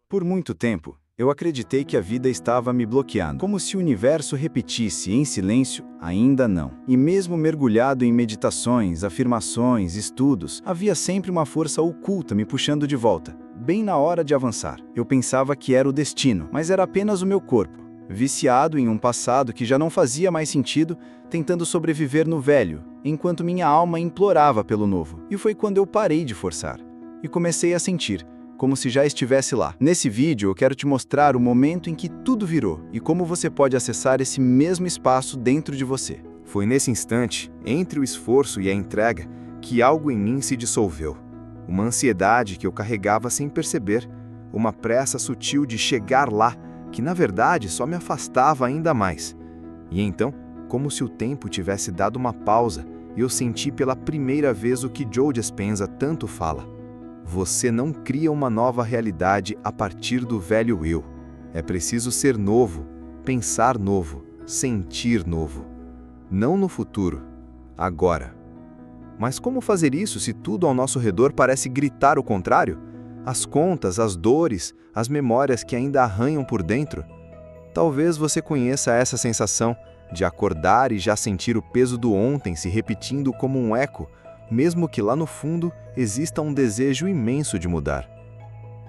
Por muito tempo, eu acreditei que a vida estava me bloqueando, como se o universo repetisse em silêncio, ainda não. E mesmo mergulhado em meditações, afirmações, estudos, havia sempre uma força oculta me puxando de volta, bem na hora de avançar. Eu pensava que era o destino, mas era apenas o meu corpo, viciado em um passado que já não fazia mais sentido, tentando sobreviver no velho, enquanto minha alma implorava pelo novo. E foi quando eu parei de forçar e comecei a sentir, como se já estivesse lá. Nesse vídeo eu quero te mostrar o momento em que tudo virou e como você pode acessar esse mesmo espaço dentro de você. Foi nesse instante, entre o esforço e a entrega, que algo em mim se dissolveu. Uma ansiedade que eu carregava sem perceber, uma pressa sutil de chegar lá, que na verdade só me afastava ainda mais. E então, como se o tempo tivesse dado uma pausa, eu senti pela primeira vez o que Joe Dispenza tanto fala. Você não cria uma nova realidade a partir do velho eu. É preciso ser novo, pensar novo, sentir novo. Não no futuro, agora. Mas como fazer isso se tudo ao nosso redor parece gritar o contrário? As contas, as dores, as memórias que ainda arranham por dentro? Talvez você conheça essa sensação de acordar e já sentir o peso do ontem se repetindo como um eco, mesmo que lá no fundo exista um desejo imenso de mudar.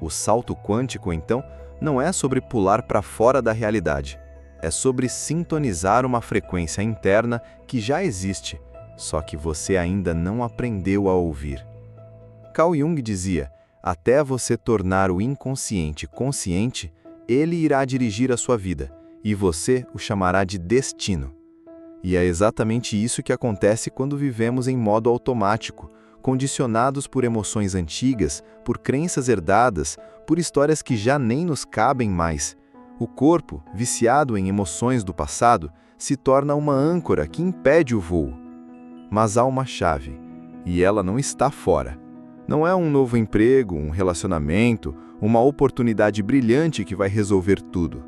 O salto quântico, então, não é sobre pular para fora da realidade. É sobre sintonizar uma frequência interna que já existe, só que você ainda não aprendeu a ouvir. Carl Jung dizia: até você tornar o inconsciente consciente, ele irá dirigir a sua vida, e você o chamará de destino. E é exatamente isso que acontece quando vivemos em modo automático, condicionados por emoções antigas, por crenças herdadas, por histórias que já nem nos cabem mais. O corpo, viciado em emoções do passado, se torna uma âncora que impede o voo. Mas há uma chave, e ela não está fora. Não é um novo emprego, um relacionamento, uma oportunidade brilhante que vai resolver tudo.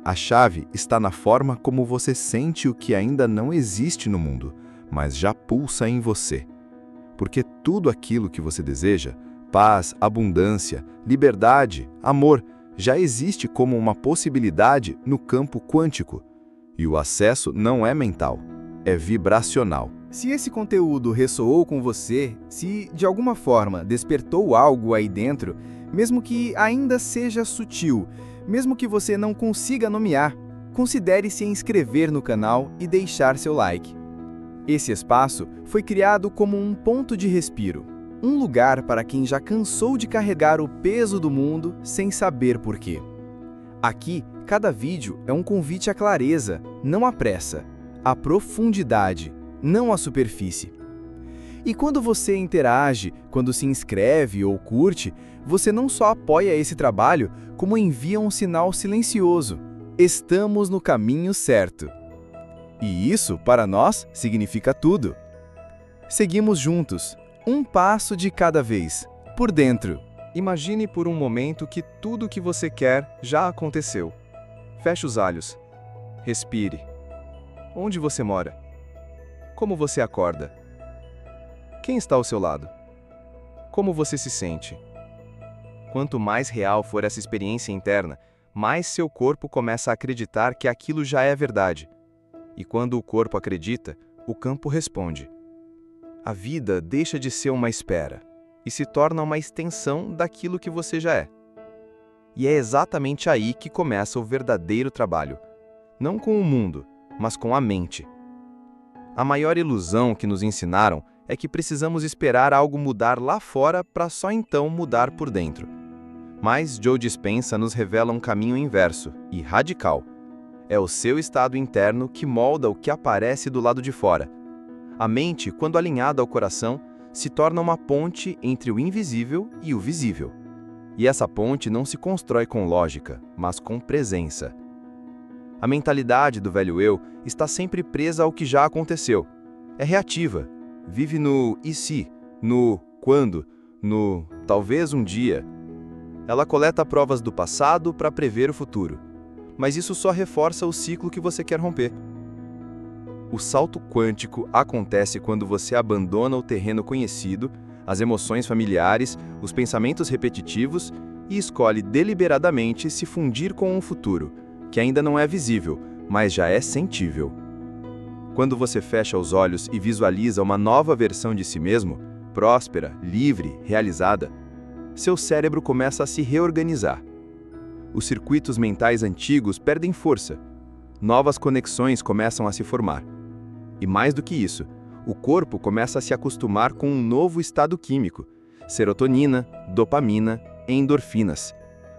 A chave está na forma como você sente o que ainda não existe no mundo, mas já pulsa em você. Porque tudo aquilo que você deseja, paz, abundância, liberdade, amor, já existe como uma possibilidade no campo quântico. E o acesso não é mental, é vibracional. Se esse conteúdo ressoou com você, se de alguma forma despertou algo aí dentro, mesmo que ainda seja sutil, mesmo que você não consiga nomear, considere se inscrever no canal e deixar seu like. Esse espaço foi criado como um ponto de respiro, um lugar para quem já cansou de carregar o peso do mundo sem saber por quê. Aqui, cada vídeo é um convite à clareza, não à pressa, à profundidade, não à superfície. E quando você interage, quando se inscreve ou curte, você não só apoia esse trabalho, como envia um sinal silencioso. Estamos no caminho certo. E isso, para nós, significa tudo. Seguimos juntos, um passo de cada vez, por dentro. Imagine por um momento que tudo o que você quer já aconteceu. Feche os olhos. Respire. Onde você mora? Como você acorda? Quem está ao seu lado? Como você se sente? Quanto mais real for essa experiência interna, mais seu corpo começa a acreditar que aquilo já é verdade. E quando o corpo acredita, o campo responde. A vida deixa de ser uma espera e se torna uma extensão daquilo que você já é. E é exatamente aí que começa o verdadeiro trabalho. Não com o mundo, mas com a mente. A maior ilusão que nos ensinaram é que precisamos esperar algo mudar lá fora para só então mudar por dentro. Mas Joe Dispenza nos revela um caminho inverso e radical. É o seu estado interno que molda o que aparece do lado de fora. A mente, quando alinhada ao coração, se torna uma ponte entre o invisível e o visível. E essa ponte não se constrói com lógica, mas com presença. A mentalidade do velho eu está sempre presa ao que já aconteceu. É reativa. Vive no e se, no quando, no talvez um dia. Ela coleta provas do passado para prever o futuro. Mas isso só reforça o ciclo que você quer romper. O salto quântico acontece quando você abandona o terreno conhecido, as emoções familiares, os pensamentos repetitivos e escolhe deliberadamente se fundir com um futuro, que ainda não é visível, mas já é sentível. Quando você fecha os olhos e visualiza uma nova versão de si mesmo, próspera, livre, realizada, seu cérebro começa a se reorganizar. Os circuitos mentais antigos perdem força. Novas conexões começam a se formar. E mais do que isso, o corpo começa a se acostumar com um novo estado químico: serotonina, dopamina, endorfinas.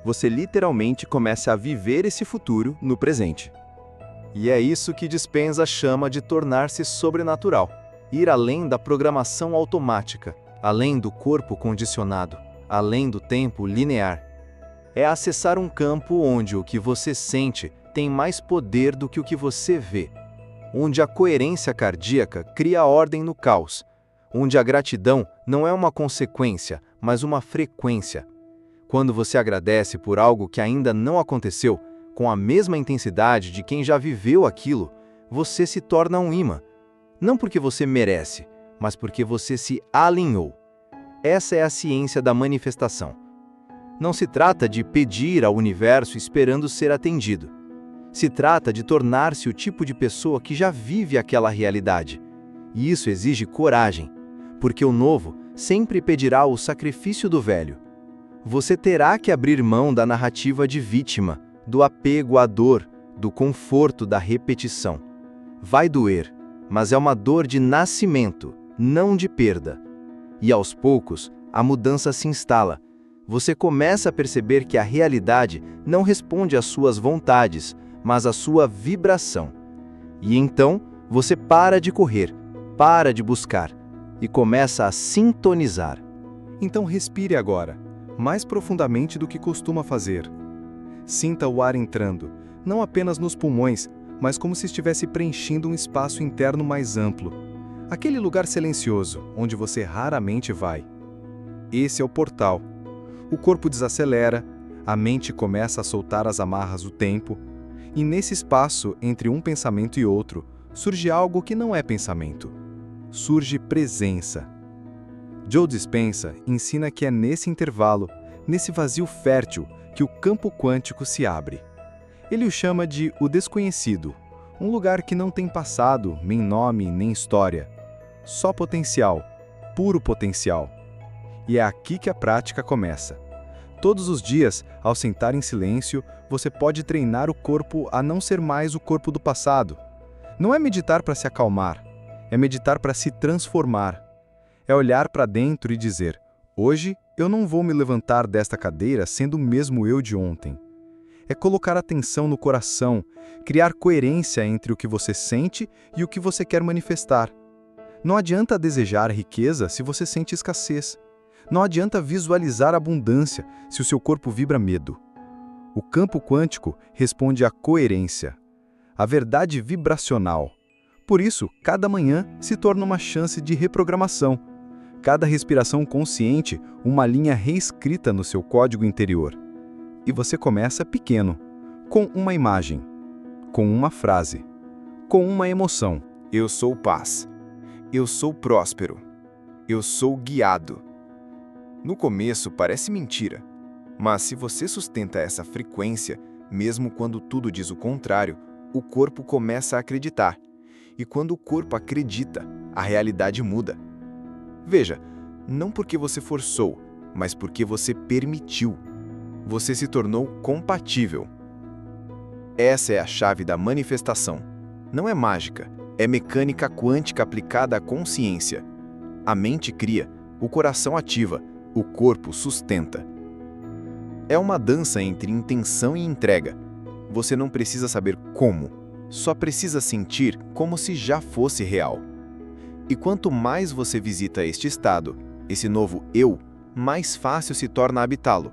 Você literalmente começa a viver esse futuro no presente. E é isso que Dispenza chama de tornar-se sobrenatural. Ir além da programação automática, além do corpo condicionado, além do tempo linear. É acessar um campo onde o que você sente tem mais poder do que o que você vê. Onde a coerência cardíaca cria ordem no caos. Onde a gratidão não é uma consequência, mas uma frequência. Quando você agradece por algo que ainda não aconteceu, com a mesma intensidade de quem já viveu aquilo, você se torna um imã. Não porque você merece, mas porque você se alinhou. Essa é a ciência da manifestação. Não se trata de pedir ao universo esperando ser atendido. Se trata de tornar-se o tipo de pessoa que já vive aquela realidade. E isso exige coragem, porque o novo sempre pedirá o sacrifício do velho. Você terá que abrir mão da narrativa de vítima, do apego à dor, do conforto da repetição. Vai doer, mas é uma dor de nascimento, não de perda. E aos poucos, a mudança se instala. Você começa a perceber que a realidade não responde às suas vontades, mas à sua vibração. E então, você para de correr, para de buscar, e começa a sintonizar. Então respire agora, mais profundamente do que costuma fazer. Sinta o ar entrando, não apenas nos pulmões, mas como se estivesse preenchendo um espaço interno mais amplo. Aquele lugar silencioso, onde você raramente vai. Esse é o portal. O corpo desacelera, a mente começa a soltar as amarras do tempo, e nesse espaço, entre um pensamento e outro, surge algo que não é pensamento. Surge presença. Joe Dispenza ensina que é nesse intervalo, nesse vazio fértil, que o campo quântico se abre. Ele o chama de o desconhecido, um lugar que não tem passado, nem nome, nem história. Só potencial, puro potencial. E é aqui que a prática começa. Todos os dias, ao sentar em silêncio, você pode treinar o corpo a não ser mais o corpo do passado. Não é meditar para se acalmar, é meditar para se transformar. É olhar para dentro e dizer: hoje eu não vou me levantar desta cadeira sendo o mesmo eu de ontem. É colocar atenção no coração, criar coerência entre o que você sente e o que você quer manifestar. Não adianta desejar riqueza se você sente escassez. Não adianta visualizar abundância se o seu corpo vibra medo. O campo quântico responde à coerência, à verdade vibracional. Por isso, cada manhã se torna uma chance de reprogramação. Cada respiração consciente, uma linha reescrita no seu código interior. E você começa pequeno, com uma imagem, com uma frase, com uma emoção. Eu sou paz. Eu sou próspero. Eu sou guiado. No começo parece mentira, mas se você sustenta essa frequência, mesmo quando tudo diz o contrário, o corpo começa a acreditar. E quando o corpo acredita, a realidade muda. Veja, não porque você forçou, mas porque você permitiu. Você se tornou compatível. Essa é a chave da manifestação. Não é mágica, é mecânica quântica aplicada à consciência. A mente cria, o coração ativa, o corpo sustenta. É uma dança entre intenção e entrega. Você não precisa saber como, só precisa sentir como se já fosse real. E quanto mais você visita este estado, esse novo eu, mais fácil se torna habitá-lo.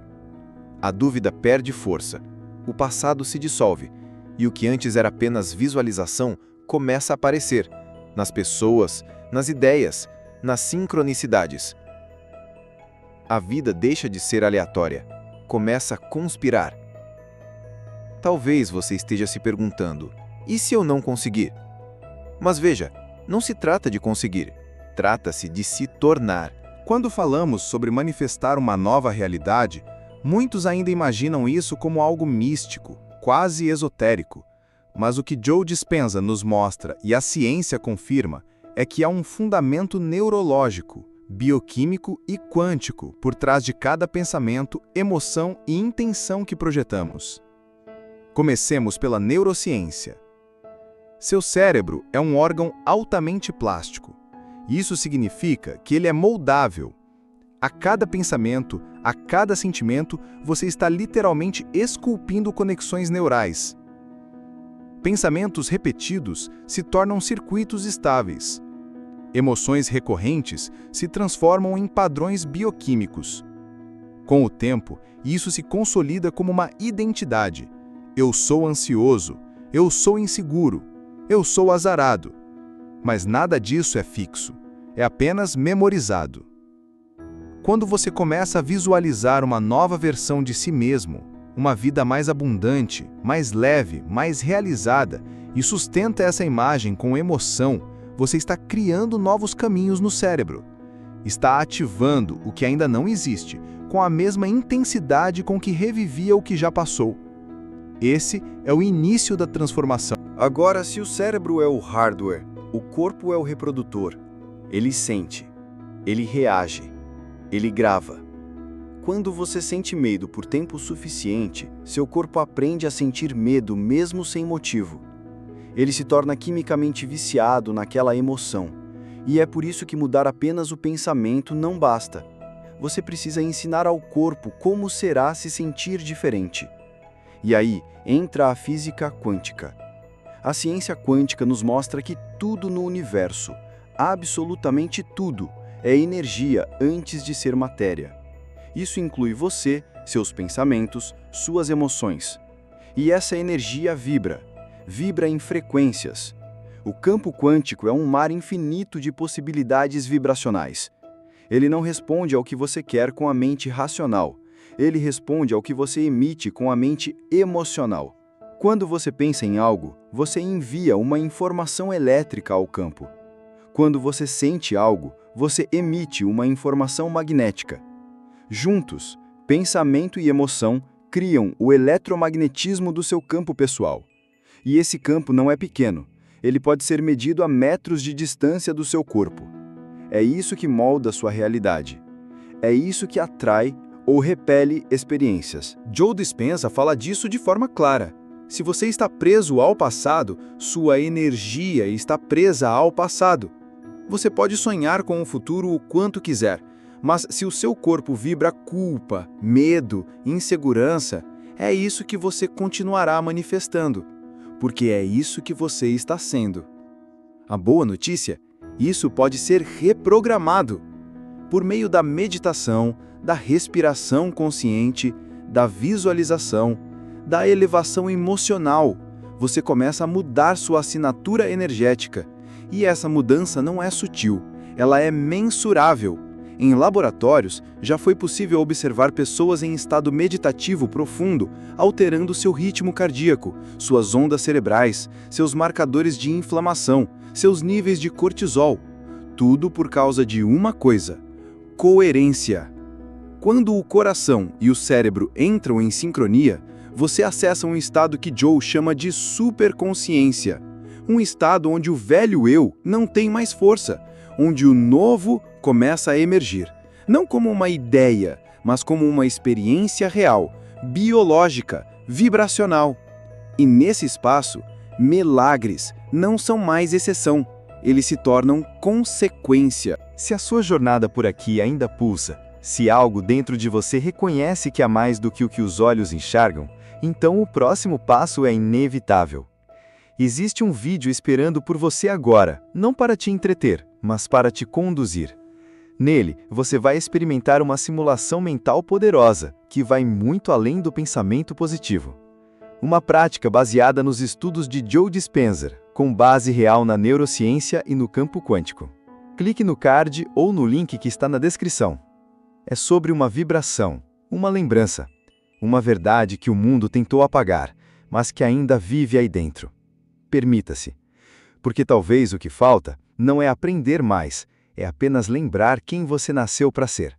A dúvida perde força, o passado se dissolve, e o que antes era apenas visualização começa a aparecer, nas pessoas, nas ideias, nas sincronicidades. A vida deixa de ser aleatória, começa a conspirar. Talvez você esteja se perguntando, e se eu não conseguir? Mas veja, não se trata de conseguir, trata-se de se tornar. Quando falamos sobre manifestar uma nova realidade, Muitos ainda imaginam isso como algo místico, quase esotérico. Mas o que Joe Dispenza nos mostra e a ciência confirma é que há um fundamento neurológico, bioquímico e quântico por trás de cada pensamento, emoção e intenção que projetamos. Comecemos pela neurociência. Seu cérebro é um órgão altamente plástico. Isso significa que ele é moldável. A cada pensamento, a cada sentimento, você está literalmente esculpindo conexões neurais. Pensamentos repetidos se tornam circuitos estáveis. Emoções recorrentes se transformam em padrões bioquímicos. Com o tempo, isso se consolida como uma identidade. Eu sou ansioso, eu sou inseguro, eu sou azarado. Mas nada disso é fixo, é apenas memorizado. Quando você começa a visualizar uma nova versão de si mesmo, uma vida mais abundante, mais leve, mais realizada, e sustenta essa imagem com emoção, você está criando novos caminhos no cérebro. Está ativando o que ainda não existe, com a mesma intensidade com que revivia o que já passou. Esse é o início da transformação. Agora, se o cérebro é o hardware, o corpo é o reprodutor. Ele sente, ele reage, ele grava. Quando você sente medo por tempo suficiente, seu corpo aprende a sentir medo mesmo sem motivo. Ele se torna quimicamente viciado naquela emoção. E é por isso que mudar apenas o pensamento não basta. Você precisa ensinar ao corpo como será se sentir diferente. E aí entra a física quântica. A ciência quântica nos mostra que tudo no universo, absolutamente tudo, é energia antes de ser matéria. Isso inclui você, seus pensamentos, suas emoções. E essa energia vibra em frequências. O campo quântico é um mar infinito de possibilidades vibracionais. Ele não responde ao que você quer com a mente racional. Ele responde ao que você emite com a mente emocional. Quando você pensa em algo, você envia uma informação elétrica ao campo. Quando você sente algo, você emite uma informação magnética. Juntos, pensamento e emoção criam o eletromagnetismo do seu campo pessoal. E esse campo não é pequeno. Ele pode ser medido a metros de distância do seu corpo. É isso que molda sua realidade. É isso que atrai ou repele experiências. Joe Dispenza fala disso de forma clara. Se você está preso ao passado, sua energia está presa ao passado. Você pode sonhar com o futuro o quanto quiser, mas se o seu corpo vibra culpa, medo, insegurança, é isso que você continuará manifestando, porque é isso que você está sendo. A boa notícia? Isso pode ser reprogramado. Por meio da meditação, da respiração consciente, da visualização, da elevação emocional, você começa a mudar sua assinatura energética. E essa mudança não é sutil, ela é mensurável. Em laboratórios, já foi possível observar pessoas em estado meditativo profundo, alterando seu ritmo cardíaco, suas ondas cerebrais, seus marcadores de inflamação, seus níveis de cortisol. Tudo por causa de uma coisa: coerência. Quando o coração e o cérebro entram em sincronia, você acessa um estado que Joe chama de superconsciência. Um estado onde o velho eu não tem mais força, onde o novo começa a emergir. Não como uma ideia, mas como uma experiência real, biológica, vibracional. E nesse espaço, milagres não são mais exceção, eles se tornam consequência. Se a sua jornada por aqui ainda pulsa, se algo dentro de você reconhece que há mais do que o que os olhos enxergam, então o próximo passo é inevitável. Existe um vídeo esperando por você agora, não para te entreter, mas para te conduzir. Nele, você vai experimentar uma simulação mental poderosa, que vai muito além do pensamento positivo. Uma prática baseada nos estudos de Joe Dispenza, com base real na neurociência e no campo quântico. Clique no card ou no link que está na descrição. É sobre uma vibração, uma lembrança, uma verdade que o mundo tentou apagar, mas que ainda vive aí dentro. Permita-se, porque talvez o que falta não é aprender mais, é apenas lembrar quem você nasceu para ser.